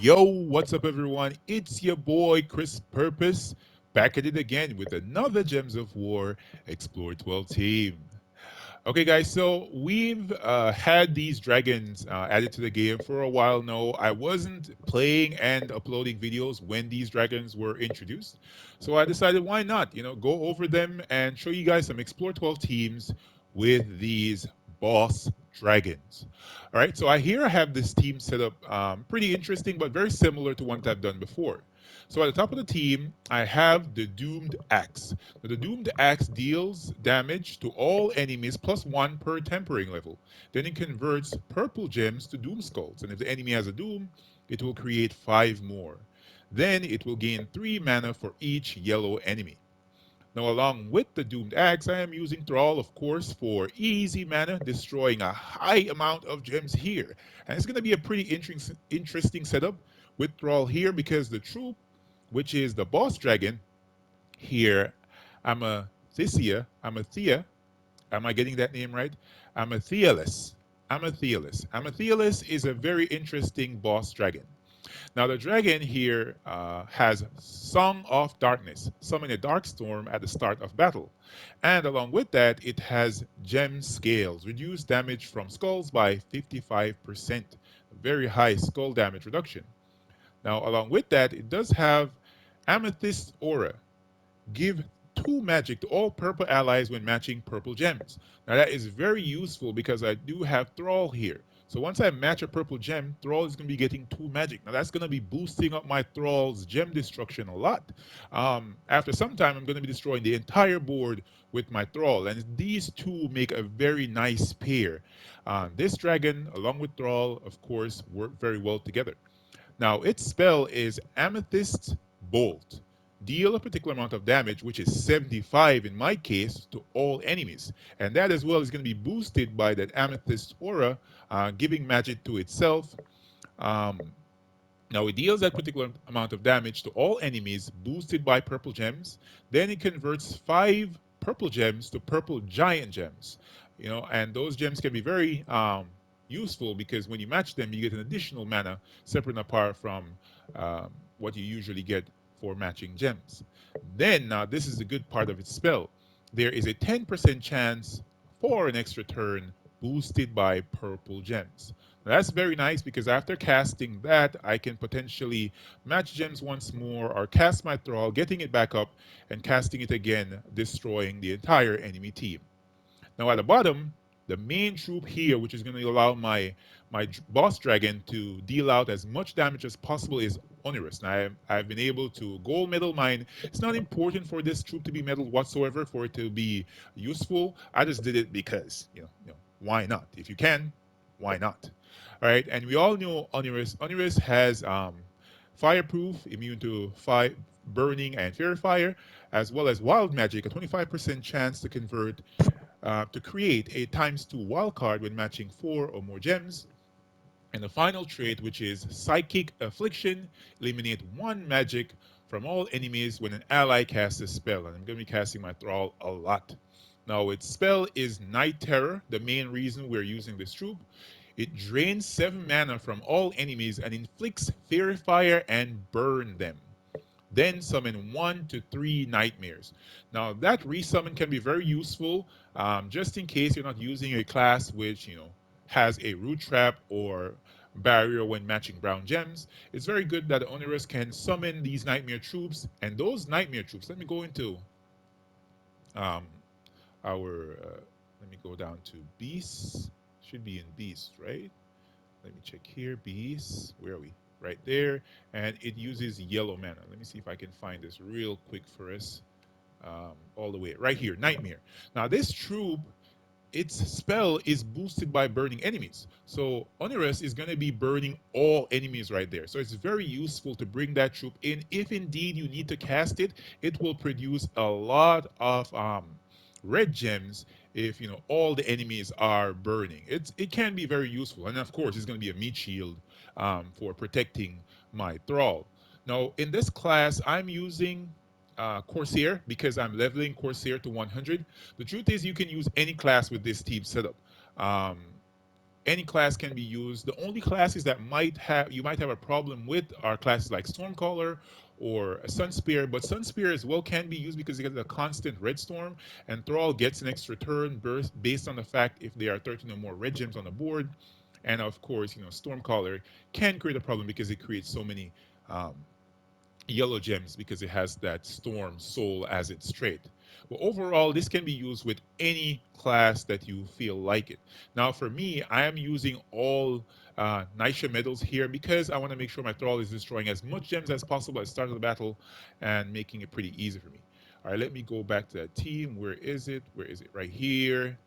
Yo, what's up, everyone? It's your boy Chris Purpose back at it again with another Gems of War Explore 12 team. Okay, guys, so we've had these dragons added to the game for a while now. I wasn't playing and uploading videos when these dragons were introduced, so I decided why not, go over them and show you guys some Explore 12 teams with these boss dragons. All right, so I have this team set up pretty interesting, but very similar to what I've done before. So at the top of the team, I have the Doomed Axe. Now, the Doomed Axe deals damage to all enemies plus one per tempering level. Then it converts purple gems to Doom Skulls, and if the enemy has a Doom, it will create five more. Then it will gain 3 mana for each yellow enemy. Now, along with the Doomed Axe, I am using Thrall, of course, for easy mana, destroying a high amount of gems here. And it's going to be a pretty interesting setup with Thrall here because the troop, which is the boss dragon here, Amethia. Am I getting that name right? Amethialas is a very interesting boss dragon. Now, the dragon here has Song of Darkness, summon a dark storm at the start of battle. And along with that, it has Gem Scales, reduce damage from skulls by 55%. Very high skull damage reduction. Now, along with that, it does have Amethyst Aura, give 2 magic to all purple allies when matching purple gems. Now that is very useful because I do have Thrall here. So once I match a purple gem, Thrall is going to be getting 2 magic. Now that's going to be boosting up my Thrall's gem destruction a lot. After some time, I'm going to be destroying the entire board with my Thrall. And these two make a very nice pair. This dragon, along with Thrall, of course, work very well together. Now, its spell is Amethyst Bolt. Deal a particular amount of damage, which is 75 in my case, to all enemies. And that as well is going to be boosted by that Amethyst Aura, giving magic to itself. Um, Now, it deals that particular amount of damage to all enemies, boosted by purple gems. Then it converts 5 purple gems to purple giant gems. And those gems can be very useful because when you match them, you get an additional mana separate and apart from what you usually get for matching gems. Then, now this is the good part of its spell. There is a 10% chance for an extra turn boosted by purple gems. Now, that's very nice because after casting that, I can potentially match gems once more or cast my Thrall, getting it back up, and casting it again, destroying the entire enemy team. Now at the bottom, the main troop here, which is going to allow my boss dragon to deal out as much damage as possible, is Oneiros. Now I've been able to gold medal mine. It's not important for this troop to be medaled whatsoever for it to be useful. I just did it because why not? If you can, why not? All right, and we all know Oneiros. Oneiros has fireproof, immune to fire, burning, and fairy fire, as well as wild magic, a 25% chance to convert to create a ×2 wildcard when matching 4 or more gems. And the final trait, which is Psychic Affliction, eliminate 1 magic from all enemies when an ally casts a spell. And I'm going to be casting my Thrall a lot. Now, its spell is Night Terror, the main reason we're using this troop. It drains 7 mana from all enemies and inflicts Fairy Fire and burn them. Then summon 1 to 3 nightmares. Now that resummon can be very useful, just in case you're not using a class which has a root trap or barrier when matching brown gems. It's very good that Onerous can summon these nightmare troops, and those nightmare troops. Let me go into um, our. Let me go down to beasts. Should be in beasts, right? Let me check here. Beasts. Where are we? Right there, and it uses yellow mana. Let me see if I can find this real quick for us. All the way right here, Nightmare. Now this troop, its spell is boosted by burning enemies. So Onerous is going to be burning all enemies right there. So it's very useful to bring that troop in. If indeed you need to cast it, it will produce a lot of red gems if all the enemies are burning. It can be very useful, and of course it's going to be a meat shield for protecting my Thrall. Now in this class, I'm using Corsair because I'm leveling Corsair to 100. The truth is, you can use any class with this team setup. Um, Any class can be used. The only classes that you might have a problem with are classes like Stormcaller or a Sunspear, but Sunspear as well can be used because it gets a constant red storm, and Thrall gets an extra turn based on the fact if there are 13 or more red gems on the board. And of course, Stormcaller can create a problem because it creates so many um, yellow gems because it has that storm soul as its trait. But overall, this can be used with any class that you feel like it. Now, for me, I am using all Nisha medals here because I want to make sure my Thrall is destroying as much gems as possible at the start of the battle and making it pretty easy for me. All right, let me go back to that team. Where is it? Where is it? Right here.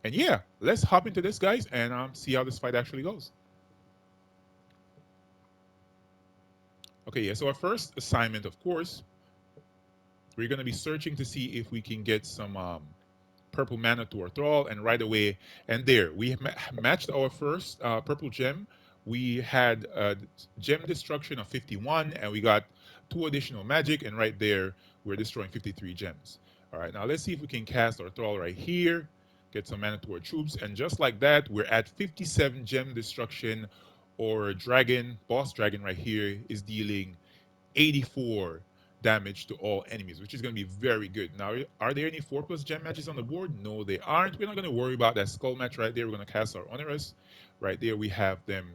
And yeah, let's hop into this, guys, and see how this fight actually goes. Okay, yeah, so our first assignment, of course, we're going to be searching to see if we can get some purple mana to our Thrall, and right away, and there, we matched our first purple gem. We had gem destruction of 51, and we got 2 additional magic, and right there, we're destroying 53 gems. All right, now let's see if we can cast our Thrall right here, get some mana to our troops, and just like that, we're at 57 gem destruction. Or dragon, boss dragon right here is dealing 84 damage to all enemies, which is going to be very good. Now, are there any 4 plus gem matches on the board? No, they aren't. We're not going to worry about that skull match right there. We're going to cast our Oneiros. Right there, we have them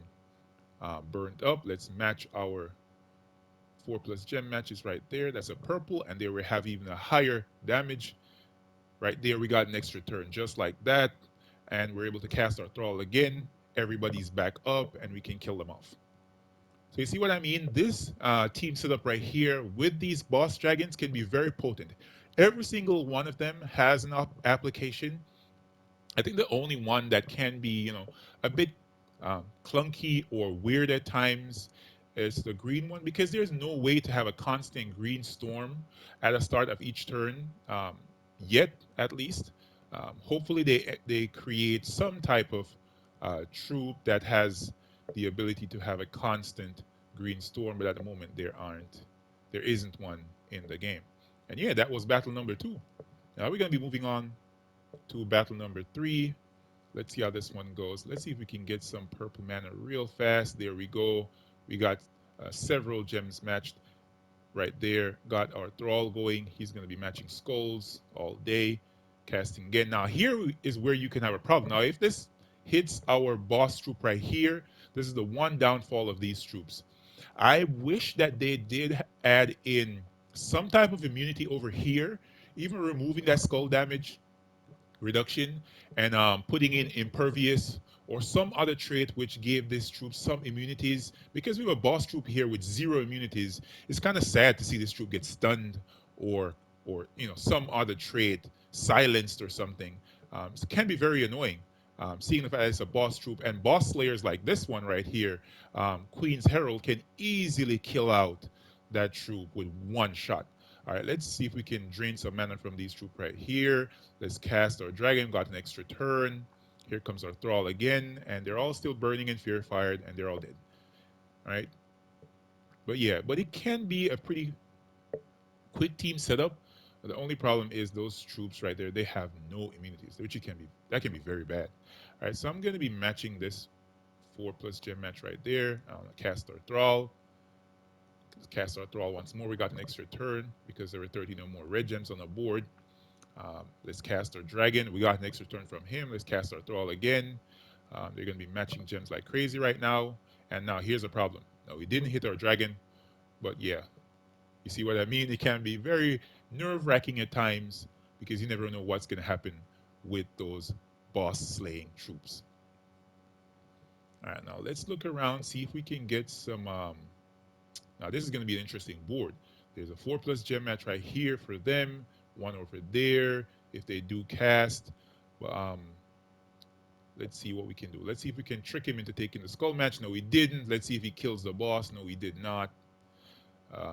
burned up. Let's match our 4 plus gem matches right there. That's a purple, and there we have even a higher damage. Right there, we got an extra turn just like that, and we're able to cast our Thrall again. Everybody's back up, and we can kill them off. So you see what I mean? This team setup right here with these boss dragons can be very potent. Every single one of them has an application. I think the only one that can be, a bit clunky or weird at times is the green one because there's no way to have a constant green storm at the start of each turn, yet at least. Hopefully they create some type of troop that has the ability to have a constant green storm, but at the moment there isn't one in the game. And yeah, that was battle number 2. Now we're gonna be moving on to battle number 3. Let's see how this one goes. Let's see if we can get some purple mana real fast. There we go. We got several gems matched right there. Got our Thrall going. He's going to be matching skulls all day. Casting again. Now, here is where you can have a problem. Now, if this hits our boss troop right here, this is the one downfall of these troops. I wish that they did add in some type of immunity over here, even removing that skull damage reduction and putting in impervious or some other trait which gave this troop some immunities. Because we have a boss troop here with 0 immunities, it's kind of sad to see this troop get stunned or some other trait silenced or something. It can be very annoying. Seeing the fact that it's a boss troop and boss slayers like this one right here, Queen's Herald can easily kill out that troop with one shot. All right, let's see if we can drain some mana from these troops right here. Let's cast our dragon, got an extra turn. Here comes our Thrall again, and they're all still burning and fear fired, and they're all dead. All right, but yeah, but it can be a pretty quick team setup. The only problem is those troops right there, they have no immunities, which can be very bad. All right, so I'm gonna be matching this 4 plus gem match right there. I'm gonna cast our Thrall. Cast our Thrall once more. We got an extra turn because there were 13 or more red gems on the board. Let's cast our dragon. We got an extra turn from him. Let's cast our Thrall again. They're going to be matching gems like crazy right now. And now here's a problem. Now we didn't hit our dragon, but yeah, you see what I mean? It can be very nerve-wracking at times because you never know what's going to happen with those boss-slaying troops. All right, now let's look around, see if we can get some. Now this is going to be an interesting board. There's a 4 plus gem match right here for them, one over there if they do cast. But let's see what we can do. Let's see if we can trick him into taking the skull match. No, we didn't. Let's see if he kills the boss. No, we did not.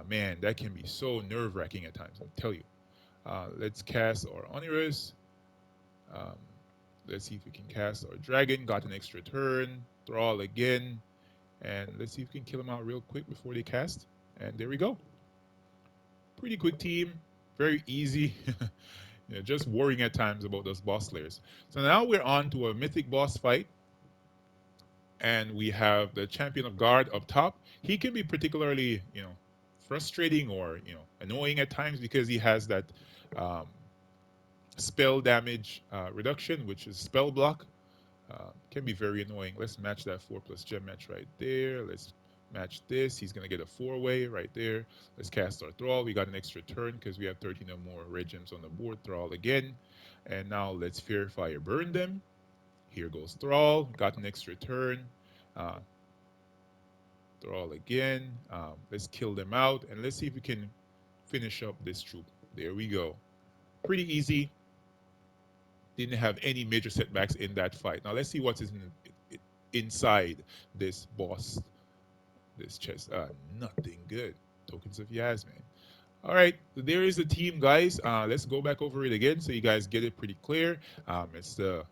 Man, that can be so nerve-wracking at times, I'll tell you. Let's cast our Oneiros. Um, let's see if we can cast our dragon. Got an extra turn. Thrall again. And let's see if we can kill them out real quick before they cast. And there we go. Pretty quick team. Very easy. Just worrying at times about those boss slayers. So now we're on to a mythic boss fight. And we have the champion of guard up top. He can be particularly, frustrating or annoying at times because he has that um, spell damage reduction, which is spell block. Can be very annoying. Let's match that 4+ gem match right there. Let's match this. He's going to get a 4-way right there. Let's cast our Thrall. We got an extra turn because we have 13 or more red gems on the board. Thrall again. And now let's Fear Fire burn them. Here goes Thrall. Got an extra turn. Uh, Thrall again. Let's kill them out. And let's see if we can finish up this troop. There we go. Pretty easy. Didn't have any major setbacks in that fight. Now let's see what's inside this boss, this chest. Nothing good. Tokens of Yasmin. All right, so there is the team, guys. Let's go back over it again so you guys get it pretty clear. It's the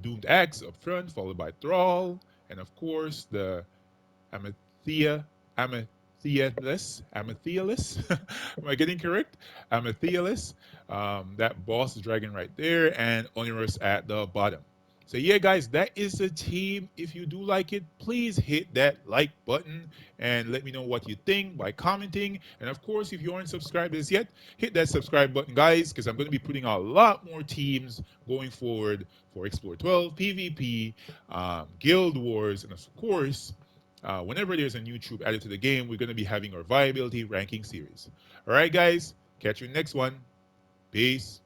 Doomed Axe up front, followed by Thrall, and of course the Amethia, Amethialas. Am I getting correct? Amethialas, that boss dragon right there, and Oneiros at the bottom. So yeah, guys, that is the team. If you do like it, please hit that like button and let me know what you think by commenting. And of course, if you aren't subscribed as yet, hit that subscribe button, guys, because I'm going to be putting out a lot more teams going forward for Explore 12, PvP, Guild Wars, and of course, whenever there's a new troop added to the game, we're going to be having our viability ranking series. All right, guys, catch you next one. Peace.